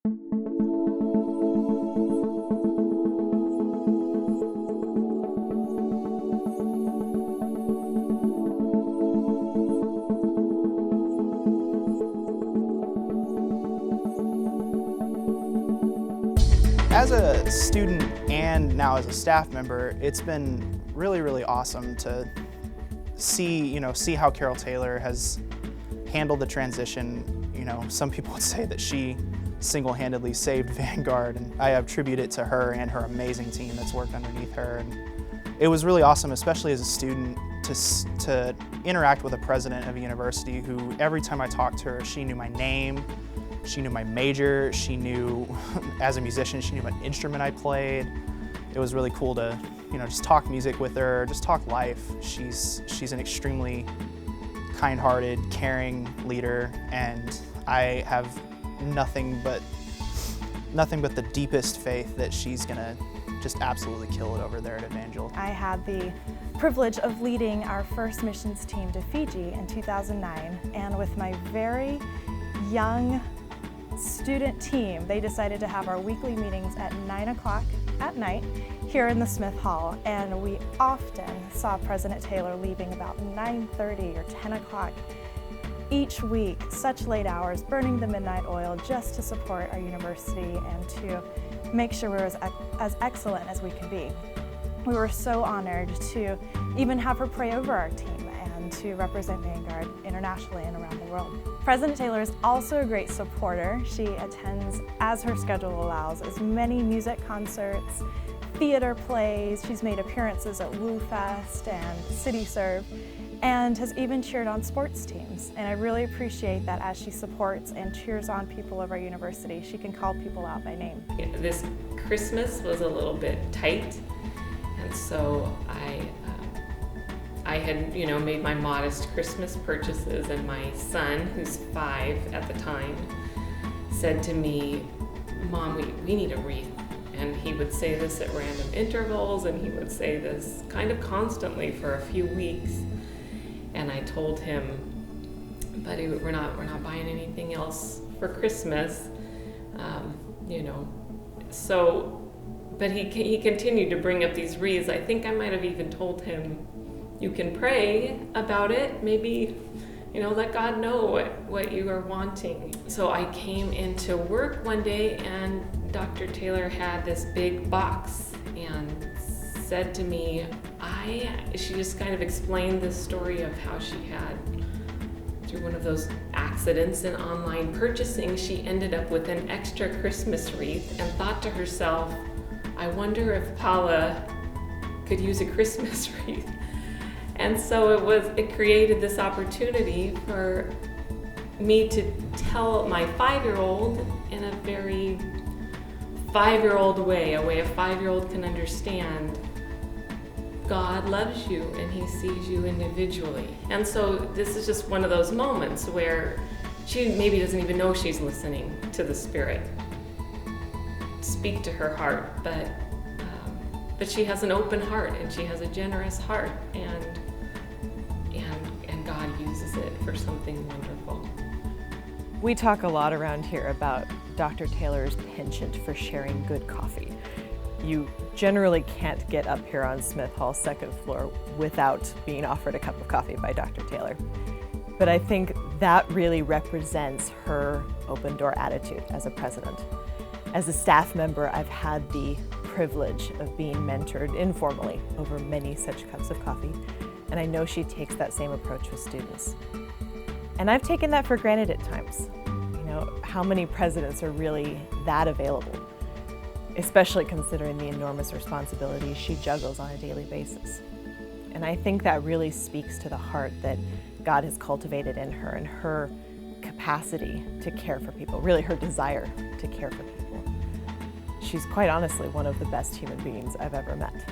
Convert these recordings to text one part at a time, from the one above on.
As a student and now as a staff member, it's been really, really awesome to see how Carol Taylor has handled the transition. Some people would say that she single-handedly saved Vanguard, and I attribute it to her and her amazing team that's worked underneath her. And it was really awesome, especially as a student, to interact with a president of a university who, every time I talked to her, she knew my name, she knew my major, she knew, as a musician, she knew what instrument I played. It was really cool to, just talk music with her, just talk life. She's an extremely kind-hearted, caring leader, and I have nothing but the deepest faith that she's gonna just absolutely kill it over there at Evangel. I had the privilege of leading our first missions team to Fiji in 2009, and with my very young student team, they decided to have our weekly meetings at 9 o'clock at night here in the Smith Hall, and we often saw President Taylor leaving about 9:30 or 10 o'clock each week, such late hours, burning the midnight oil just to support our university and to make sure we're as excellent as we could be. We were so honored to even have her pray over our team and to represent Vanguard internationally and around the world. President Taylor is also a great supporter. She attends, as her schedule allows, as many music concerts, theater plays. She's made appearances at Woo Fest and City Serve, and has even cheered on sports teams. And I really appreciate that as she supports and cheers on people of our university, she can call people out by name. This Christmas was a little bit tight, and so I had, made my modest Christmas purchases, and my son, who's 5 at the time, said to me, "Mom, we need a wreath." And he would say this at random intervals, and he would say this kind of constantly for a few weeks. And I told him, "Buddy, we're not buying anything else for Christmas," So, but he continued to bring up these wreaths. I think I might have even told him, "You can pray about it. Maybe, let God know what you are wanting." So I came into work one day, and Dr. Taylor had this big box and said to me, she just kind of explained the story of how she had, through one of those accidents in online purchasing, she ended up with an extra Christmas wreath, and thought to herself, "I wonder if Paula could use a Christmas wreath." And so it created this opportunity for me to tell my 5-year-old in a very 5-year-old way, a way a 5-year-old can understand, God loves you and he sees you individually. And so this is just one of those moments where she maybe doesn't even know she's listening to the Spirit speak to her heart, but she has an open heart and she has a generous heart, and God uses it for something wonderful. We talk a lot around here about Dr. Taylor's penchant for sharing good coffee. You generally can't get up here on Smith Hall's second floor without being offered a cup of coffee by Dr. Taylor. But I think that really represents her open door attitude as a president. As a staff member, I've had the privilege of being mentored informally over many such cups of coffee, and I know she takes that same approach with students. And I've taken that for granted at times. How many presidents are really that available, especially considering the enormous responsibilities she juggles on a daily basis. And I think that really speaks to the heart that God has cultivated in her and her capacity to care for people, really her desire to care for people. She's quite honestly one of the best human beings I've ever met.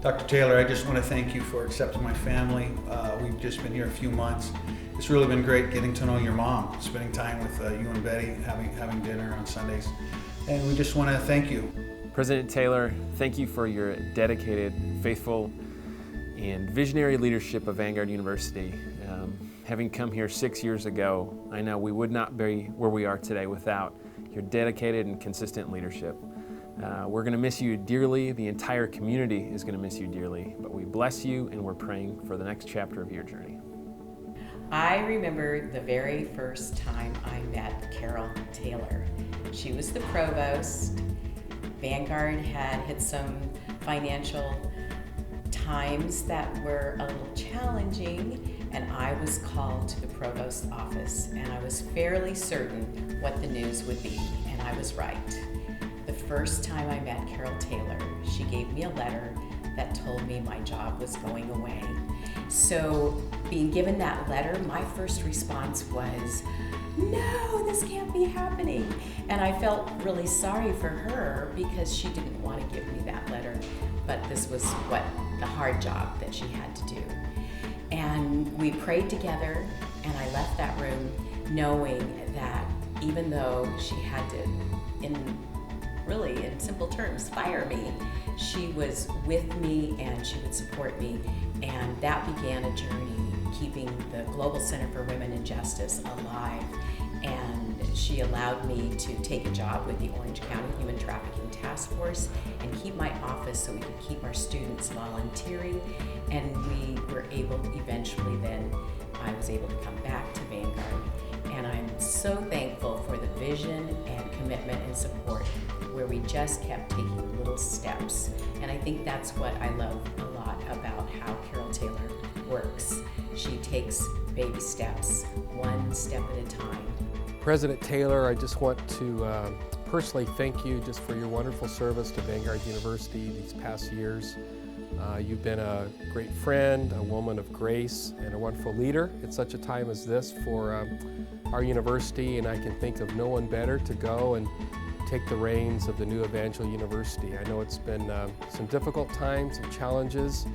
Dr. Taylor, I just want to thank you for accepting my family. We've just been here a few months. It's really been great getting to know your mom, spending time with you and Betty, having dinner on Sundays. And we just want to thank you. President Taylor, thank you for your dedicated, faithful, and visionary leadership of Vanguard University. Having come here 6 years ago, I know we would not be where we are today without your dedicated and consistent leadership. We're going to miss you dearly. The entire community is going to miss you dearly, but we bless you and we're praying for the next chapter of your journey. I remember the very first time I met Carol Taylor. She was the provost. Vanguard had hit some financial times that were a little challenging, and I was called to the provost's office, and I was fairly certain what the news would be, and I was right. The first time I met Carol Taylor, she gave me a letter that told me my job was going away. So being given that letter, my first response was, no, this can't be happening. And I felt really sorry for her because she didn't want to give me that letter, but this was the hard job that she had to do. And we prayed together, and I left that room knowing that even though she had to, in simple terms, fire me, she was with me and she would support me. And that began a journey keeping the Global Center for Women and Justice alive. And she allowed me to take a job with the Orange County Human Trafficking Task Force and keep my office so we could keep our students volunteering. And we were able, eventually then, I was able to come back to Vanguard. And I'm so thankful for the vision and commitment and support where we just kept taking little steps. And I think that's what I love a lot about how Carol Taylor works. She takes baby steps, one step at a time. President Taylor, I just want to personally thank you just for your wonderful service to Vanguard University these past years. You've been a great friend, a woman of grace, and a wonderful leader at such a time as this for our university, and I can think of no one better to go and take the reins of the new Evangel University. I know it's been some difficult times and challenges,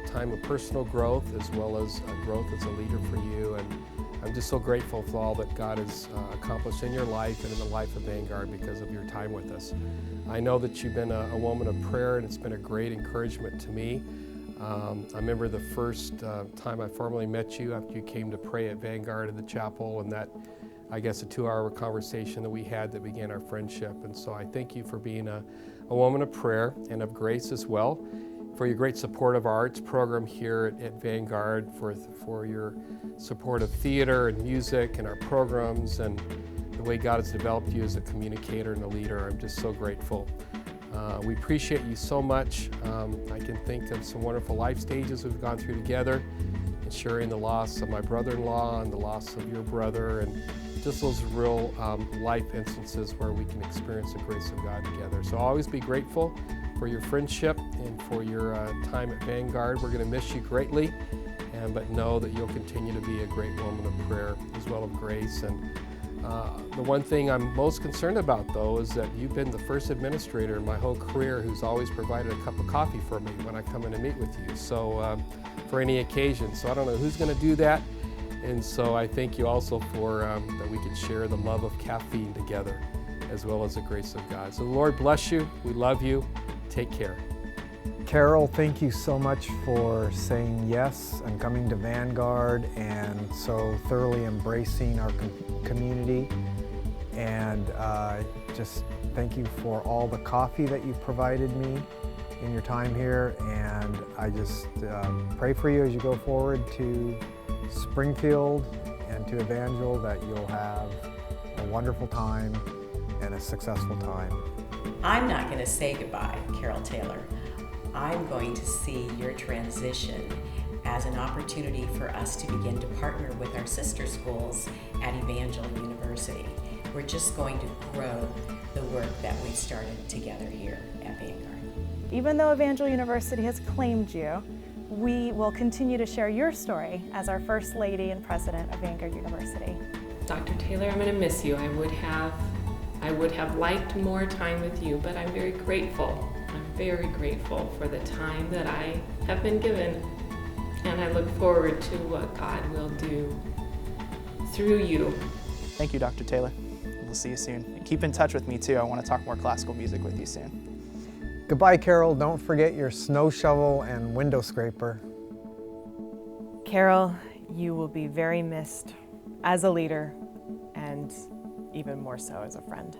time of personal growth as well as growth as a leader for you, and I'm just so grateful for all that God has accomplished in your life and in the life of Vanguard because of your time with us. I know that you've been a woman of prayer, and it's been a great encouragement to me. I remember the first time I formally met you after you came to pray at Vanguard in the chapel, and that, I guess, a 2-hour conversation that we had that began our friendship. And so I thank you for being a woman of prayer and of grace as well, for your great support of our arts program here at Vanguard, for your support of theater and music and our programs, and the way God has developed you as a communicator and a leader. I'm just so grateful. We appreciate you so much. I can think of some wonderful life stages we've gone through together, and sharing the loss of my brother-in-law and the loss of your brother, and just those real life instances where we can experience the grace of God together. So always be grateful for your friendship and for your time at Vanguard. We're going to miss you greatly, but know that you'll continue to be a great woman of prayer as well of grace. And the one thing I'm most concerned about, though, is that you've been the first administrator in my whole career who's always provided a cup of coffee for me when I come in to meet with you, so for any occasion. So I don't know who's going to do that. And so I thank you also for that we could share the love of caffeine together as well as the grace of God. So the Lord bless you. We love you. Take care. Carol, thank you so much for saying yes and coming to Vanguard and so thoroughly embracing our community. And just thank you for all the coffee that you've provided me in your time here. And I just pray for you as you go forward to Springfield and to Evangel, that you'll have a wonderful time and a successful time. I'm not going to say goodbye, Carol Taylor. I'm going to see your transition as an opportunity for us to begin to partner with our sister schools at Evangel University. We're just going to grow the work that we've started together here at Vanguard. Even though Evangel University has claimed you, we will continue to share your story as our First Lady and President of Vanguard University. Dr. Taylor, I'm going to miss you. I would have liked more time with you, but I'm very grateful. I'm very grateful for the time that I have been given, and I look forward to what God will do through you. Thank you, Dr. Taylor. We'll see you soon. And keep in touch with me too. I want to talk more classical music with you soon. Goodbye, Carol. Don't forget your snow shovel and window scraper. Carol, you will be very missed as a leader, and even more so as a friend.